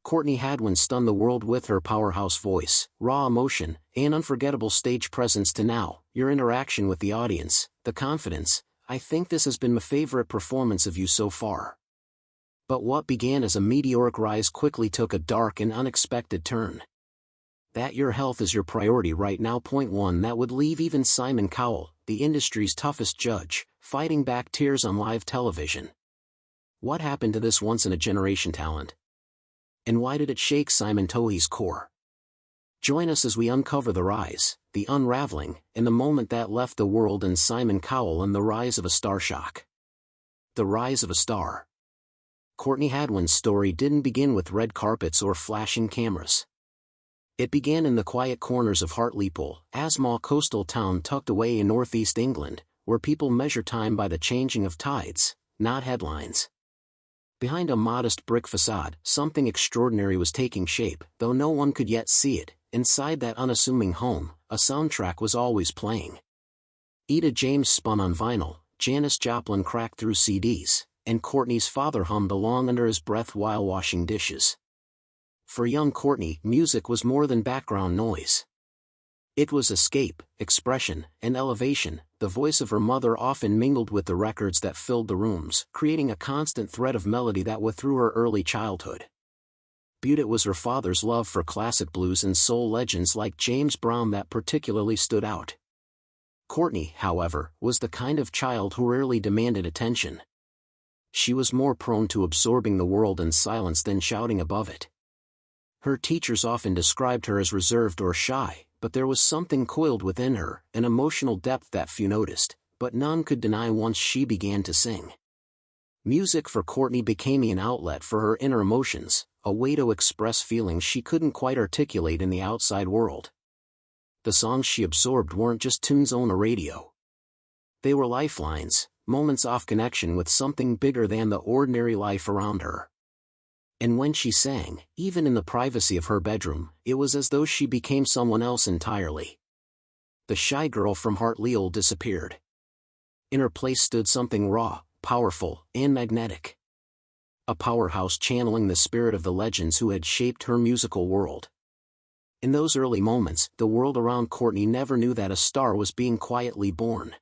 Courtney Hadwin stunned the world with her powerhouse voice, raw emotion, and unforgettable stage presence. To now, your interaction with the audience, the confidence. I think this has been my favorite performance of you so far. But what began as a meteoric rise quickly took a dark and unexpected turn. That your health is your priority right now. Point one that would leave even Simon Cowell, the industry's toughest judge, fighting back tears on live television. What happened to this once-in-a-generation talent? And why did it shake Simon Cowell's core? Join us as we uncover the rise, the unraveling, and the moment that left the world and Simon Cowell and the rise of a star shock. The rise of a star. Courtney Hadwin's story didn't begin with red carpets or flashing cameras. It began in the quiet corners of Hartlepool, a small coastal town tucked away in northeast England, where people measure time by the changing of tides, not headlines. Behind a modest brick facade, something extraordinary was taking shape, though no one could yet see it. Inside that unassuming home, a soundtrack was always playing. Etta James spun on vinyl, Janis Joplin cracked through CDs, and Courtney's father hummed along under his breath while washing dishes. For young Courtney, music was more than background noise. It was escape, expression, and elevation. The voice of her mother often mingled with the records that filled the rooms, creating a constant thread of melody that went through her early childhood. But it was her father's love for classic blues and soul legends like James Brown that particularly stood out. Courtney, however, was the kind of child who rarely demanded attention. She was more prone to absorbing the world in silence than shouting above it. Her teachers often described her as reserved or shy, but there was something coiled within her, an emotional depth that few noticed, but none could deny once she began to sing. Music for Courtney became an outlet for her inner emotions, a way to express feelings she couldn't quite articulate in the outside world. The songs she absorbed weren't just tunes on a radio. They were lifelines, moments of connection with something bigger than the ordinary life around her. And when she sang, even in the privacy of her bedroom, it was as though she became someone else entirely. The shy girl from Hartlepool disappeared. In her place stood something raw, powerful, and magnetic. A powerhouse channeling the spirit of the legends who had shaped her musical world. In those early moments, the world around Courtney never knew that a star was being quietly born.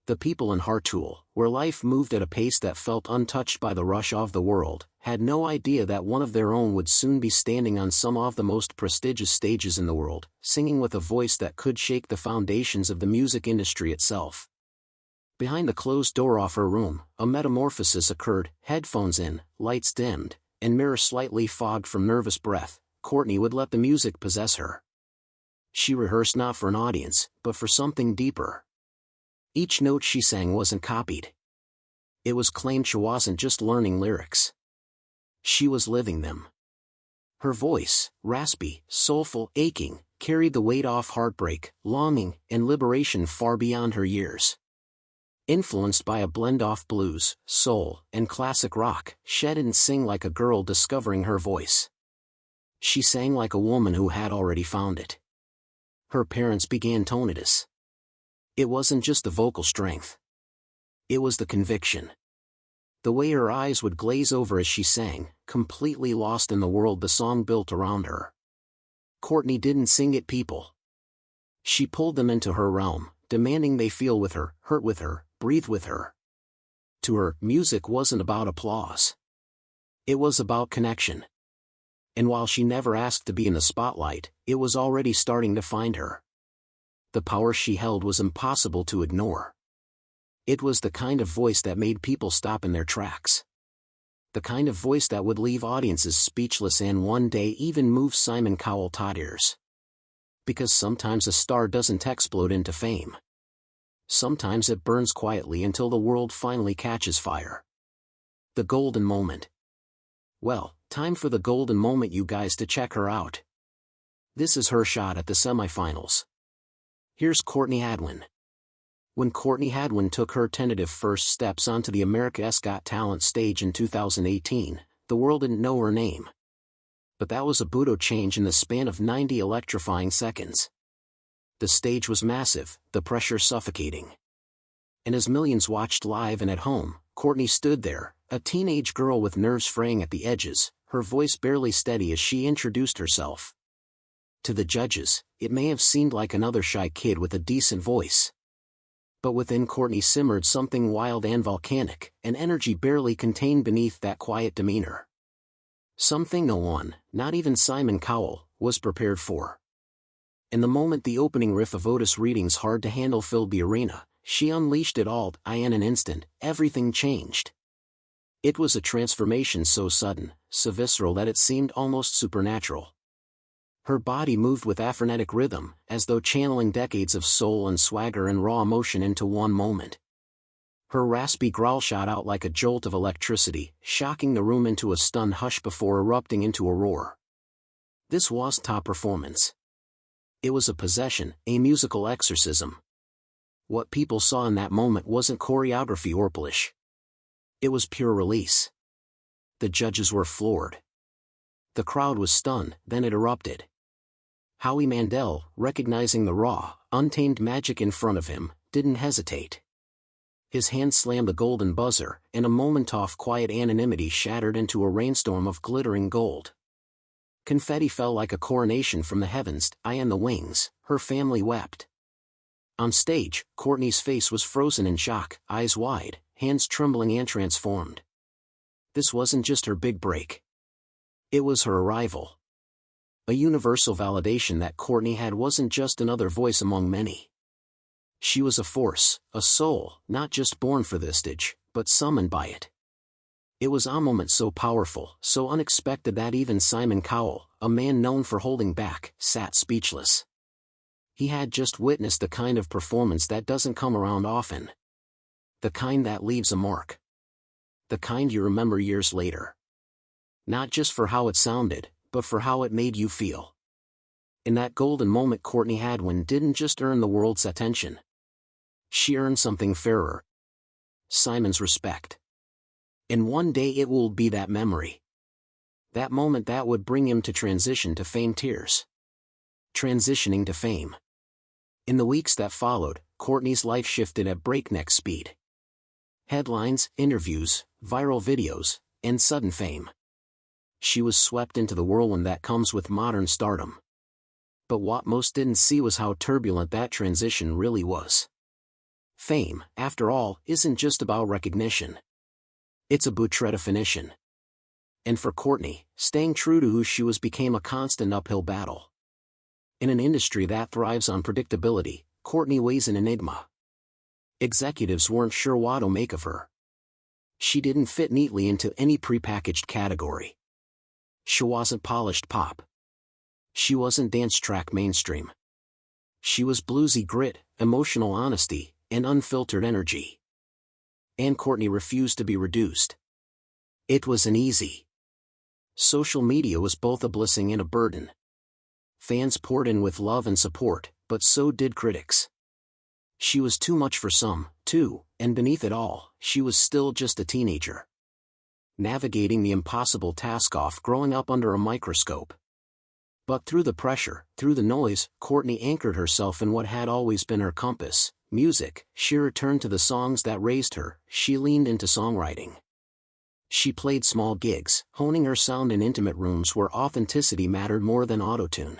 The people in Hartlepool, where life moved at a pace that felt untouched by the rush of the world, had no idea that one of their own would soon be standing on some of the most prestigious stages in the world, singing with a voice that could shake the foundations of the music industry itself. Behind the closed door of her room, a metamorphosis occurred, headphones in, lights dimmed, and mirror slightly fogged from nervous breath. Courtney would let the music possess her. She rehearsed not for an audience, but for something deeper. Each note she sang wasn't copied. It was claimed she wasn't just learning lyrics. She was living them. Her voice, raspy, soulful, aching, carried the weight of heartbreak, longing, and liberation far beyond her years. Influenced by a blend of blues, soul, and classic rock, she didn't sing like a girl discovering her voice. She sang like a woman who had already found it. Her parents began to notice. It wasn't just the vocal strength. It was the conviction. The way her eyes would glaze over as she sang, completely lost in the world the song built around her. Courtney didn't sing at people. She pulled them into her realm, demanding they feel with her, hurt with her, breathe with her. To her, music wasn't about applause. It was about connection. And while she never asked to be in the spotlight, it was already starting to find her. The power she held was impossible to ignore. It was the kind of voice that made people stop in their tracks. The kind of voice that would leave audiences speechless and one day even move Simon Cowell to tears. Because sometimes a star doesn't explode into fame. Sometimes it burns quietly until the world finally catches fire. The golden moment. Well, time for the golden moment, you guys, to check her out. This is her shot at the semifinals. Here's Courtney Hadwin. When Courtney Hadwin took her tentative first steps onto the America's Got Talent stage in 2018, the world didn't know her name. But that was a boot change in the span of 90 electrifying seconds. The stage was massive, the pressure suffocating. And as millions watched live and at home, Courtney stood there, a teenage girl with nerves fraying at the edges, her voice barely steady as she introduced herself. To the judges, it may have seemed like another shy kid with a decent voice. But within Courtney simmered something wild and volcanic, an energy barely contained beneath that quiet demeanor. Something no one, not even Simon Cowell, was prepared for. In the moment the opening riff of Otis Redding's Hard to Handle filled the arena, she unleashed it all. In an instant, everything changed. It was a transformation so sudden, so visceral that it seemed almost supernatural. Her body moved with a frenetic rhythm, as though channeling decades of soul and swagger and raw emotion into one moment. Her raspy growl shot out like a jolt of electricity, shocking the room into a stunned hush before erupting into a roar. This wasn't top performance. It was a possession, a musical exorcism. What people saw in that moment wasn't choreography or polish. It was pure release. The judges were floored. The crowd was stunned, then it erupted. Howie Mandel, recognizing the raw, untamed magic in front of him, didn't hesitate. His hand slammed the golden buzzer, and a moment of quiet anonymity shattered into a rainstorm of glittering gold. Confetti fell like a coronation from the heavens. And the wings, her family wept. On stage, Courtney's face was frozen in shock, eyes wide, hands trembling and transformed. This wasn't just her big break. It was her arrival. A universal validation that Courtney had wasn't just another voice among many. She was a force, a soul, not just born for this stage, but summoned by it. It was a moment so powerful, so unexpected that even Simon Cowell, a man known for holding back, sat speechless. He had just witnessed the kind of performance that doesn't come around often. The kind that leaves a mark. The kind you remember years later. Not just for how it sounded, but for how it made you feel. In that golden moment Courtney Hadwin didn't just earn the world's attention. She earned something fairer. Simon's respect. And one day it will be that memory. That moment that would bring him to transition to fame tears. Transitioning to fame. In the weeks that followed, Courtney's life shifted at breakneck speed. Headlines, interviews, viral videos, and sudden fame. She was swept into the whirlwind that comes with modern stardom. But what most didn't see was how turbulent that transition really was. Fame, after all, isn't just about recognition. It's about redefinition. And for Courtney, staying true to who she was became a constant uphill battle. In an industry that thrives on predictability, Courtney was an enigma. Executives weren't sure what to make of her. She didn't fit neatly into any prepackaged category. She wasn't polished pop. She wasn't dance track mainstream. She was bluesy grit, emotional honesty, and unfiltered energy. And Courtney refused to be reduced. It wasn't easy. Social media was both a blessing and a burden. Fans poured in with love and support, but so did critics. She was too much for some, too, and beneath it all, she was still just a teenager. Navigating the impossible task of growing up under a microscope. But through the pressure, through the noise, Courtney anchored herself in what had always been her compass, music. She returned to the songs that raised her, she leaned into songwriting. She played small gigs, honing her sound in intimate rooms where authenticity mattered more than autotune.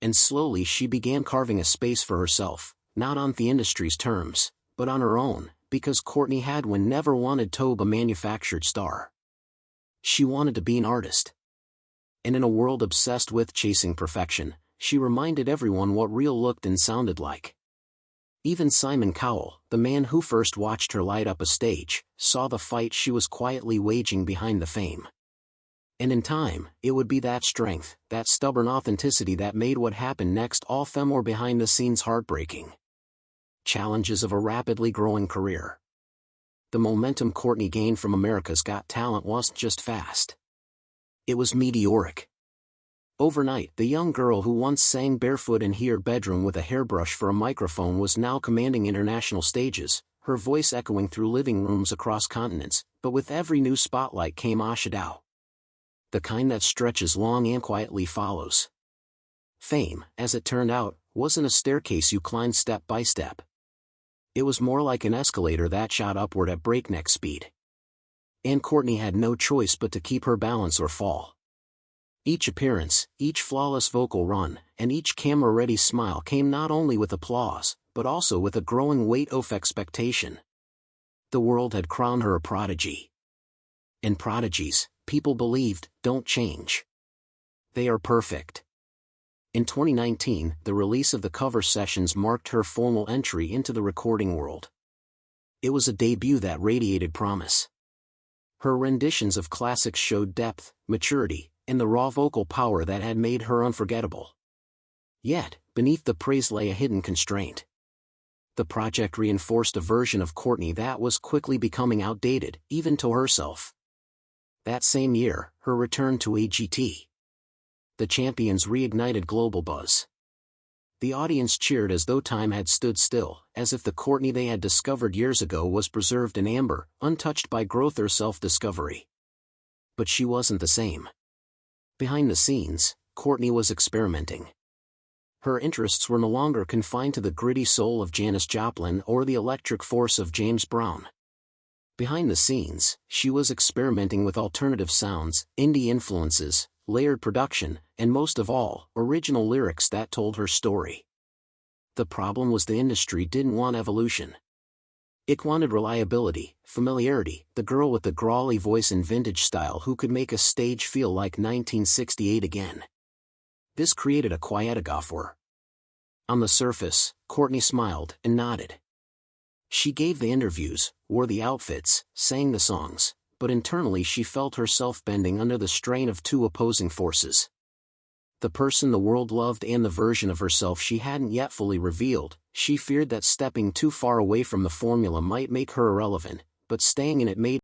And slowly she began carving a space for herself, not on the industry's terms, but on her own, because Courtney Hadwin never wanted to be a manufactured star. She wanted to be an artist. And in a world obsessed with chasing perfection, she reminded everyone what real looked and sounded like. Even Simon Cowell, the man who first watched her light up a stage, saw the fight she was quietly waging behind the fame. And in time, it would be that strength, that stubborn authenticity that made what happened next all the more behind the scenes heartbreaking. Challenges of a rapidly growing career. The momentum Courtney gained from America's Got Talent wasn't just fast. It was meteoric. Overnight, the young girl who once sang barefoot in her bedroom with a hairbrush for a microphone was now commanding international stages, her voice echoing through living rooms across continents, but with every new spotlight came a shadow. The kind that stretches long and quietly follows. Fame, as it turned out, wasn't a staircase you climbed step by step. It was more like an escalator that shot upward at breakneck speed. and Courtney had no choice but to keep her balance or fall. Each appearance, each flawless vocal run, and each camera-ready smile came not only with applause, but also with a growing weight of expectation. The world had crowned her a prodigy. And prodigies, people believed, don't change. They are perfect. In 2019, the release of the cover sessions marked her formal entry into the recording world. It was a debut that radiated promise. Her renditions of classics showed depth, maturity, and the raw vocal power that had made her unforgettable. Yet, beneath the praise lay a hidden constraint. The project reinforced a version of Courtney that was quickly becoming outdated, even to herself. That same year, her return to AGT. The Champions reignited global buzz. The audience cheered as though time had stood still, as if the Courtney they had discovered years ago was preserved in amber, untouched by growth or self-discovery. But she wasn't the same. Behind the scenes, Courtney was experimenting. Her interests were no longer confined to the gritty soul of Janis Joplin or the electric force of James Brown. Behind the scenes, she was experimenting with alternative sounds, indie influences, layered production, and most of all, original lyrics that told her story. The problem was the industry didn't want evolution. It wanted reliability, familiarity, the girl with the growly voice and vintage style who could make a stage feel like 1968 again. This created a quietagopher. On the surface, Courtney smiled and nodded. She gave the interviews, wore the outfits, sang the songs, but internally she felt herself bending under the strain of two opposing forces. The person the world loved and the version of herself she hadn't yet fully revealed. She feared that stepping too far away from the formula might make her irrelevant, but staying in it made